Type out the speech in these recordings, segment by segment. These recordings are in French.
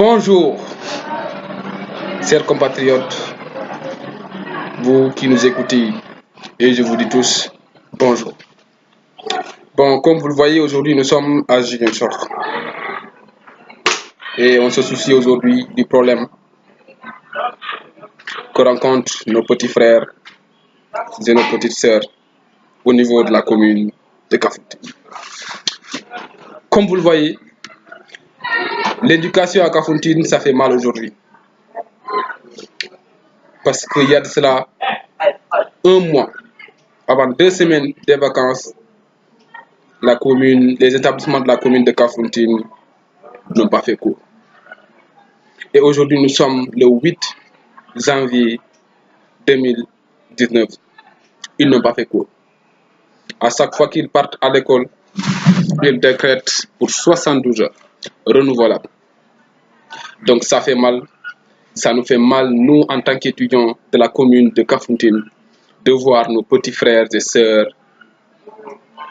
Bonjour, chers compatriotes, vous qui nous écoutez, et je vous dis tous bonjour. Bon, comme vous le voyez, aujourd'hui nous sommes à Ziguinchor et on se soucie aujourd'hui du problème que rencontrent nos petits frères et nos petites sœurs au niveau de la commune de Kafountine. Comme vous le voyez, l'éducation à Kafountine, ça fait mal aujourd'hui. Parce qu'il y a de cela un mois, avant 2 semaines des vacances, les établissements de la commune de Kafountine n'ont pas fait cours. Et aujourd'hui, nous sommes le 8 janvier 2019. Ils n'ont pas fait cours. À chaque fois qu'ils partent à l'école, ils décrètent pour 72 heures, renouvelables. Donc ça fait mal, ça nous fait mal, nous, en tant qu'étudiants de la commune de Kafountine, de voir nos petits frères et sœurs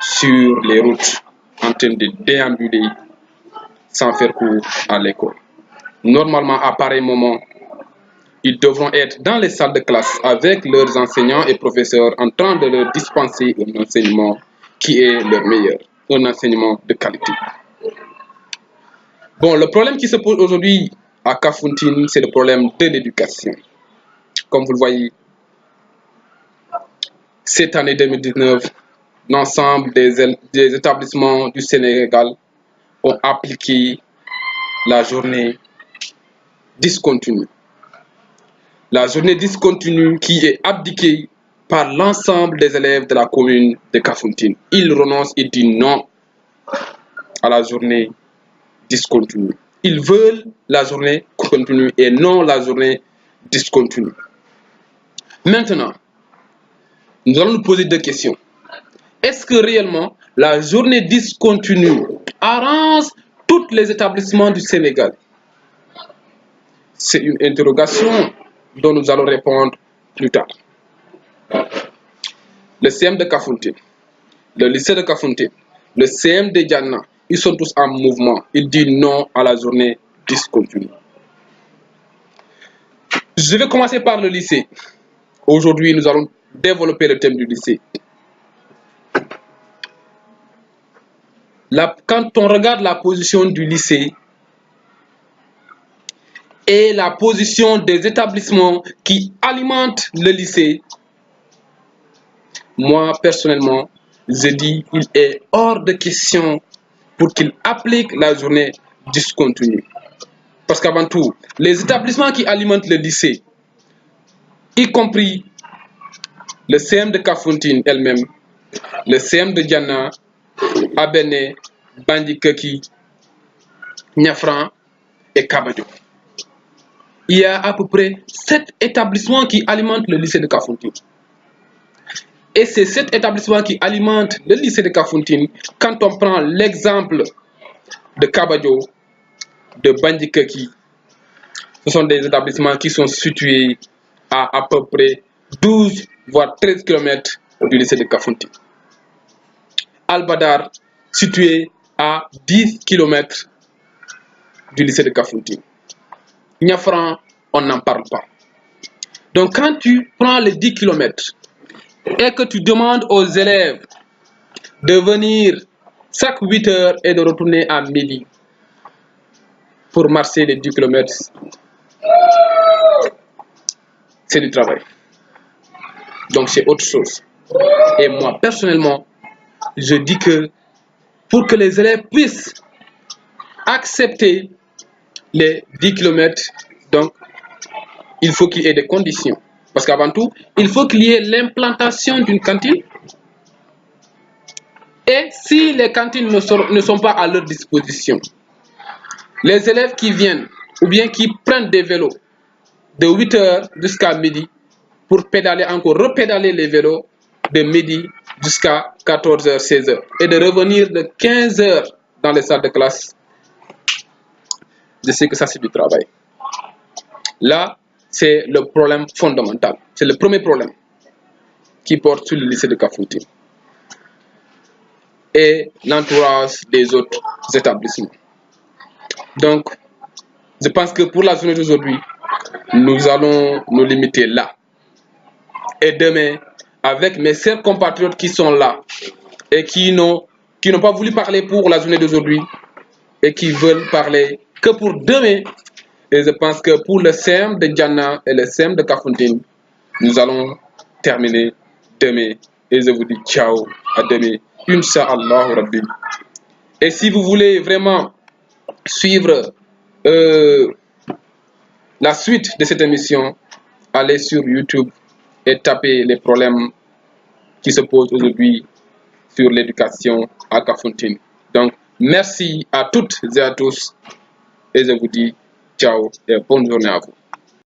sur les routes en train de déambuler sans faire cours à l'école. Normalement, à pareil moment, ils devront être dans les salles de classe avec leurs enseignants et professeurs en train de leur dispenser un enseignement qui est le meilleur, un enseignement de qualité. Bon, le problème qui se pose aujourd'hui à Kafountine, c'est le problème de l'éducation. Comme vous le voyez, cette année 2019, l'ensemble des établissements du Sénégal ont appliqué la journée discontinue. La journée discontinue qui est abdiquée par l'ensemble des élèves de la commune de Kafountine. Ils renoncent et disent non à la journée discontinue. Ils veulent la journée continue et non la journée discontinue. Maintenant, nous allons nous poser 2 questions. Est-ce que réellement la journée discontinue arrange tous les établissements du Sénégal? C'est une interrogation dont nous allons répondre plus tard. Le CM de Kafountine, le lycée de Kafountine, le CM de Diana, ils sont tous en mouvement. Ils disent non à la journée discontinue. Je vais commencer par le lycée. Aujourd'hui, nous allons développer le thème du lycée. Quand on regarde la position du lycée et la position des établissements qui alimentent le lycée, moi, personnellement, je dis qu'il est hors de question pour qu'il applique la journée discontinue. Parce qu'avant tout, les établissements qui alimentent le lycée, y compris le CM de Kafountine elle-même, le CM de Diana, Abene, Bandikaki, Niafran et Kabadjo. Il y a à peu près 7 établissements qui alimentent le lycée de Kafountine. Et c'est 7 établissements qui alimentent le lycée de Kafountine. Quand on prend l'exemple de Kabadjo, de Bandikaki, ce sont des établissements qui sont situés à peu près 12 voire 13 km du lycée de Kafountine. Al-Badar, situé à 10 km du lycée de Kafountine. Niafran, on n'en parle pas. Donc quand tu prends les 10 km et que tu demandes aux élèves de venir chaque 8 heures et de retourner à midi pour marcher les 10 km, c'est du travail. Donc c'est autre chose. Et moi, personnellement, je dis que pour que les élèves puissent accepter les 10 km, donc il faut qu'il y ait des conditions. Parce qu'avant tout, il faut qu'il y ait l'implantation d'une cantine. Et si les cantines ne sont pas à leur disposition, les élèves qui viennent ou bien qui prennent des vélos de 8 heures jusqu'à midi pour pédaler encore, repédaler les vélos de midi jusqu'à 14 heures, 16 heures et de revenir de 15 heures dans les salles de classe, je sais que ça c'est du travail. Là, c'est le problème fondamental. C'est le premier problème qui porte sur le lycée de Kafountine et l'entourage des autres établissements. Donc, Je pense que pour la journée d'aujourd'hui, nous allons nous limiter là. Et demain, avec mes chers compatriotes qui sont là et qui n'ont pas voulu parler pour la journée d'aujourd'hui et qui veulent parler que pour demain, et je pense que pour le CM de Djana et le CM de Kafountine, nous allons terminer demain. Et je vous dis ciao, à demain. Inch'Allah Rabbi. Et si vous voulez vraiment suivre la suite de cette émission, allez sur YouTube et tapez les problèmes qui se posent aujourd'hui sur l'éducation à Kafountine. Donc, merci à toutes et à tous et je vous dis ciao et bonne journée à vous.